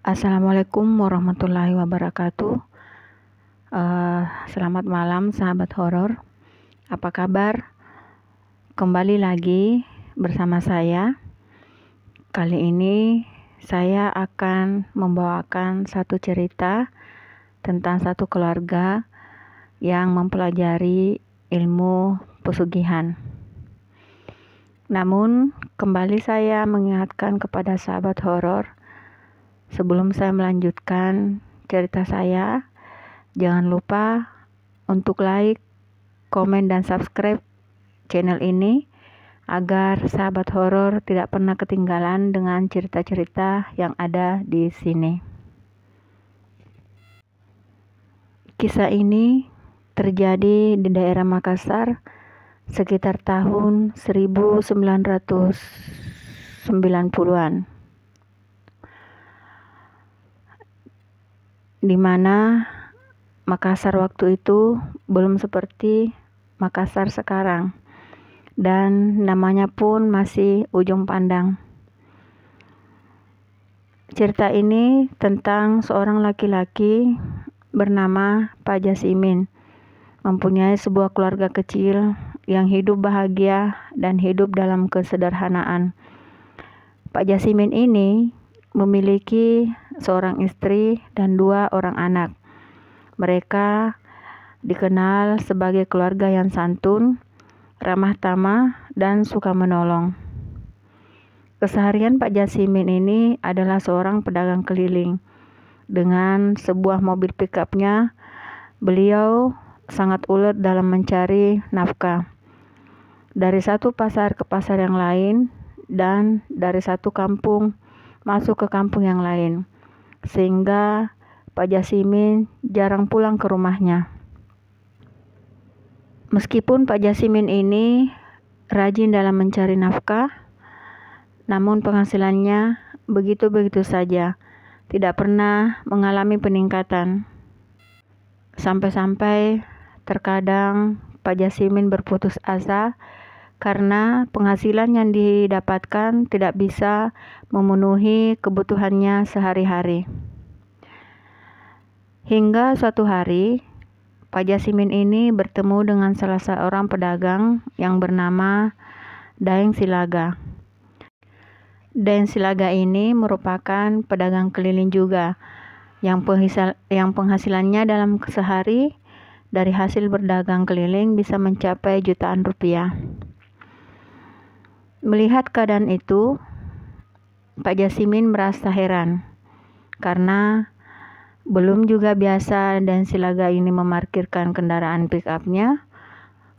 Assalamualaikum warahmatullahi wabarakatuh. Selamat malam sahabat horor. Apa kabar? Kembali lagi bersama saya. Kali ini saya akan membawakan satu cerita tentang satu keluarga yang mempelajari ilmu pesugihan. Namun, kembali saya mengingatkan kepada sahabat horor, sebelum saya melanjutkan cerita saya, jangan lupa untuk like, komen, dan subscribe channel ini agar sahabat horor tidak pernah ketinggalan dengan cerita-cerita yang ada di sini. Kisah ini terjadi di daerah Makassar sekitar tahun 1990-an. Di mana Makassar waktu itu belum seperti Makassar sekarang, dan namanya pun masih ujung pandang. Cerita ini tentang seorang laki-laki bernama Pak Jasimin, mempunyai sebuah keluarga kecil yang hidup bahagia dan hidup dalam kesederhanaan. Pak Jasimin ini memiliki seorang istri dan 2 orang anak. Mereka dikenal sebagai keluarga yang santun, ramah tamah, dan suka menolong. Keseharian Pak Jasimin ini adalah seorang pedagang keliling. Dengan sebuah mobil pick-up-nya, beliau sangat ulet dalam mencari nafkah. Dari satu pasar ke pasar yang lain, dan dari satu kampung masuk ke kampung yang lain, sehingga Pak Jasimin jarang pulang ke rumahnya. Meskipun Pak Jasimin ini rajin dalam mencari nafkah, namun penghasilannya begitu-begitu saja, tidak pernah mengalami peningkatan. Sampai-sampai terkadang Pak Jasimin berputus asa karena penghasilan yang didapatkan tidak bisa memenuhi kebutuhannya sehari-hari. Hingga suatu hari, Pak Jasimin ini bertemu dengan salah seorang pedagang yang bernama Daeng Silaga. Daeng Silaga ini merupakan pedagang keliling juga, yang penghasilannya dalam sehari dari hasil berdagang keliling bisa mencapai jutaan rupiah. Melihat keadaan itu, Pak Jasimin merasa heran karena belum juga biasa Daeng Silaga ini memarkirkan kendaraan pick-up-nya,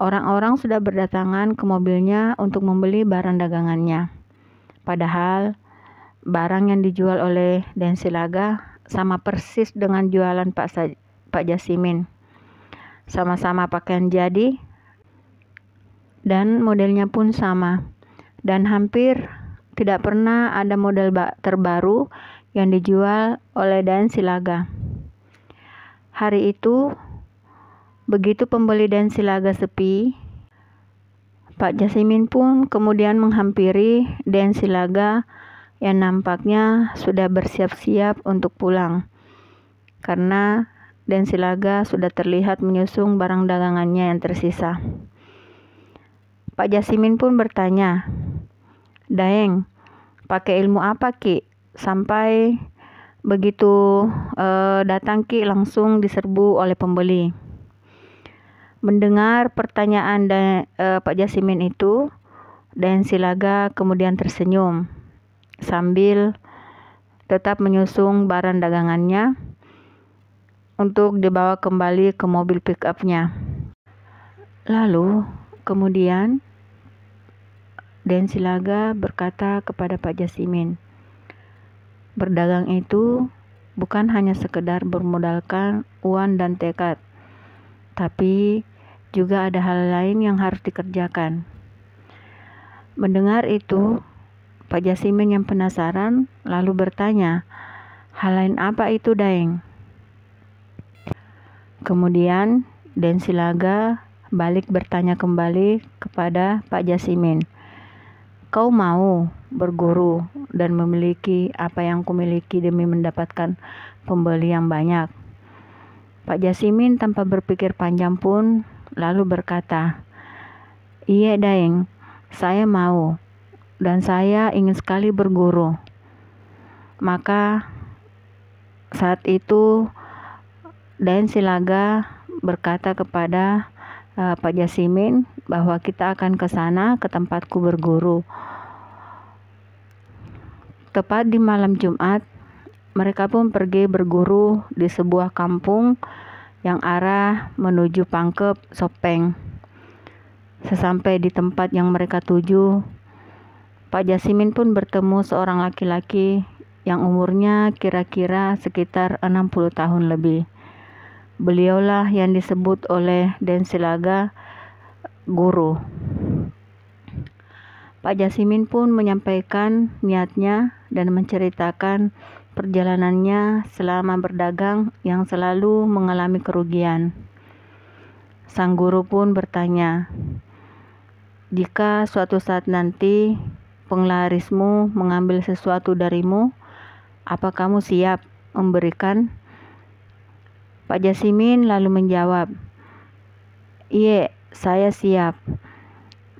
orang-orang sudah berdatangan ke mobilnya untuk membeli barang dagangannya. Padahal barang yang dijual oleh Daeng Silaga sama persis dengan jualan Pak Jasimin. Sama-sama pakaian jadi dan modelnya pun sama. Dan hampir tidak pernah ada model terbaru yang dijual oleh Daeng Silaga. Hari itu, begitu pembeli Daeng Silaga sepi, Pak Jasimin pun kemudian menghampiri Daeng Silaga yang nampaknya sudah bersiap-siap untuk pulang, karena Daeng Silaga sudah terlihat menyusung barang dagangannya yang tersisa. Pak Jasimin pun bertanya, "Daeng, pakai ilmu apa Ki? Sampai begitu datang Ki langsung diserbu oleh pembeli?" Mendengar pertanyaan Pak Jasimin itu, Daeng Silaga kemudian tersenyum sambil tetap menyusung barang dagangannya untuk dibawa kembali ke mobil pick-up-nya. Lalu kemudian Daeng Silaga berkata kepada Pak Jasimin, "Berdagang itu bukan hanya sekedar bermodalkan uang dan tekad, tapi juga ada hal lain yang harus dikerjakan." Mendengar itu, Pak Jasimin yang penasaran lalu bertanya, "Hal lain apa itu, Daeng?" Kemudian Daeng Silaga balik bertanya kembali kepada Pak Jasimin, Kau mau berguru dan memiliki apa yang kumiliki demi mendapatkan pembeli yang banyak?" Pak Jasimin tanpa berpikir panjang pun lalu berkata, "Iya Daeng, saya mau, dan saya ingin sekali berguru." Maka saat itu Daeng Silaga berkata kepada Pak Jasimin bahwa kita akan ke sana, ke tempatku berguru. Tepat di malam Jumat, mereka pun pergi berguru di sebuah kampung yang arah menuju Pangkep Sopeng. Sesampai di tempat yang mereka tuju, Pak Jasimin pun bertemu seorang laki-laki yang umurnya kira-kira sekitar 60 tahun lebih. Beliaulah yang disebut oleh Daeng Silaga guru. Pak Jasimin pun menyampaikan niatnya dan menceritakan perjalanannya selama berdagang yang selalu mengalami kerugian. Sang guru pun bertanya, "Jika suatu saat nanti penglarismu mengambil sesuatu darimu, apa kamu siap memberikan?" Pak Jasimin lalu menjawab, "Iya, saya siap."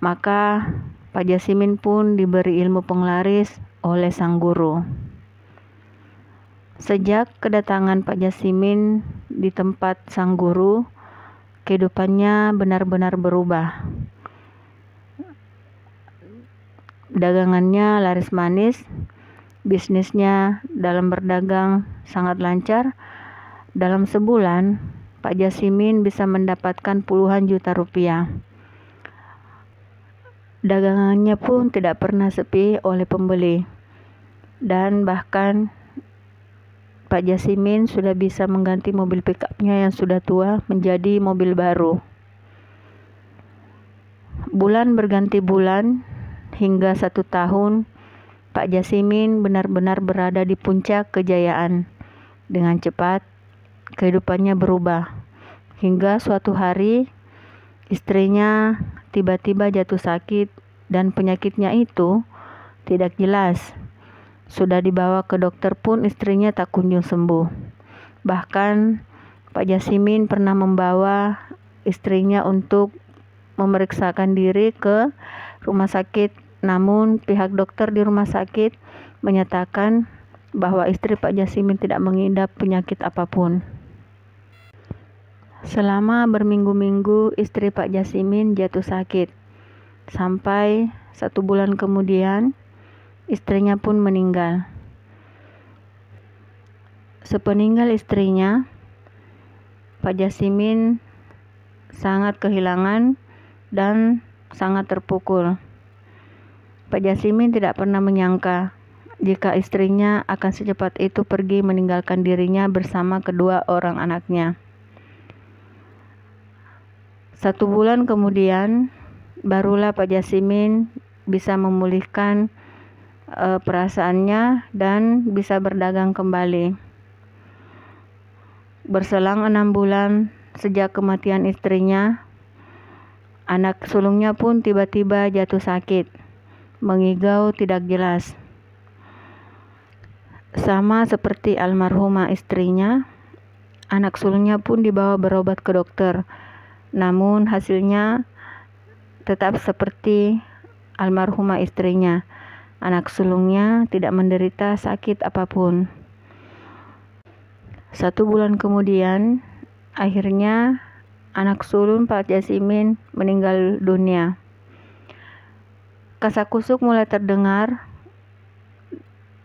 Maka Pak Jasimin pun diberi ilmu penglaris oleh sang guru. Sejak kedatangan Pak Jasimin di tempat sang guru, kehidupannya benar-benar berubah. Dagangannya laris manis, bisnisnya dalam berdagang sangat lancar. Dalam sebulan, Pak Jasimin bisa mendapatkan puluhan juta rupiah. Dagangannya pun tidak pernah sepi oleh pembeli. Dan bahkan Pak Jasimin sudah bisa mengganti mobil pickupnya yang sudah tua menjadi mobil baru. Bulan berganti bulan, hingga 1 tahun, Pak Jasimin benar-benar berada di puncak kejayaan. Dengan cepat, kehidupannya berubah. Hingga suatu hari, istrinya tiba-tiba jatuh sakit dan penyakitnya itu tidak jelas. Sudah dibawa ke dokter pun istrinya tak kunjung sembuh. Bahkan Pak Jasimin pernah membawa istrinya untuk memeriksakan diri ke rumah sakit. Namun pihak dokter di rumah sakit menyatakan bahwa istri Pak Jasimin tidak mengidap penyakit apapun. Selama berminggu-minggu istri Pak Jasimin jatuh sakit. Sampai 1 bulan kemudian istrinya pun meninggal. Sepeninggal istrinya, Pak Jasimin sangat kehilangan dan sangat terpukul. Pak Jasimin tidak pernah menyangka jika istrinya akan secepat itu pergi meninggalkan dirinya bersama kedua orang anaknya. 1 bulan kemudian, barulah Pak Jasimin bisa memulihkan perasaannya dan bisa berdagang kembali. Berselang 6 bulan sejak kematian istrinya, anak sulungnya pun tiba-tiba jatuh sakit, mengigau tidak jelas. Sama seperti almarhumah istrinya, anak sulungnya pun dibawa berobat ke dokter. Namun hasilnya tetap seperti almarhumah istrinya. Anak sulungnya tidak menderita sakit apapun. 1 bulan kemudian, akhirnya anak sulung Pak Jasimin meninggal dunia. Kasakusuk mulai terdengar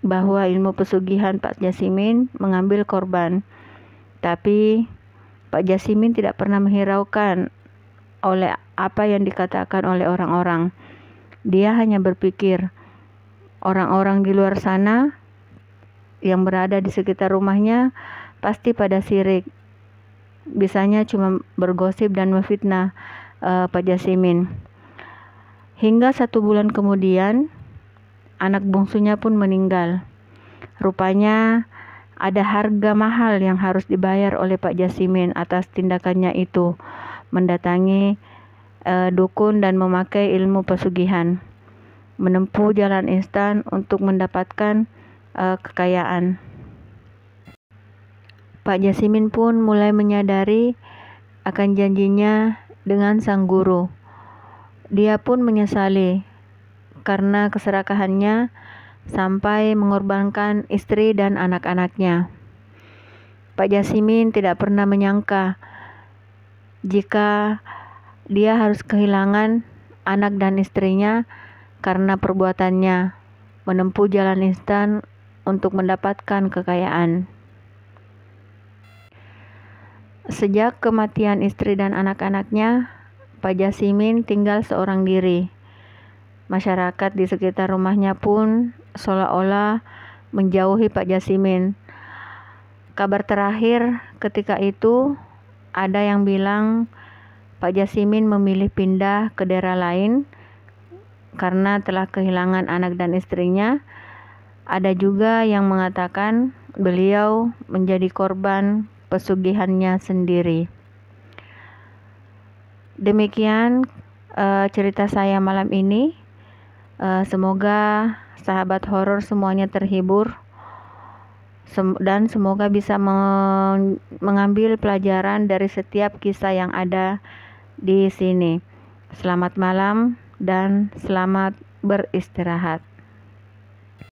bahwa ilmu pesugihan Pak Jasimin mengambil korban. Tapi Pak Jasimin tidak pernah menghiraukan oleh apa yang dikatakan oleh orang-orang. Dia hanya berpikir, orang-orang di luar sana yang berada di sekitar rumahnya pasti pada sirik. Bisanya cuma bergosip dan memfitnah Pak Jasimin. Hingga 1 bulan kemudian, anak bungsunya pun meninggal. Rupanya ada harga mahal yang harus dibayar oleh Pak Jasimin atas tindakannya itu, mendatangi dukun dan memakai ilmu pesugihan. menempuh jalan instan untuk mendapatkan kekayaan. Pak Jasimin pun mulai menyadari akan janjinya dengan sang guru. Dia pun menyesali karena keserakahannya sampai mengorbankan istri dan anak-anaknya. Pak Jasimin tidak pernah menyangka jika dia harus kehilangan anak dan istrinya karena perbuatannya menempuh jalan instan untuk mendapatkan kekayaan. Sejak kematian istri dan anak-anaknya, Pak Jasimin tinggal seorang diri. Masyarakat di sekitar rumahnya pun seolah-olah menjauhi Pak Jasimin. Kabar terakhir ketika itu ada yang bilang Pak Jasimin memilih pindah ke daerah lain karena telah kehilangan anak dan istrinya. Ada juga yang mengatakan beliau menjadi korban pesugihannya sendiri. Demikian cerita saya malam ini. Semoga sahabat horor semuanya terhibur dan semoga bisa mengambil pelajaran dari setiap kisah yang ada di sini. Selamat malam dan selamat beristirahat.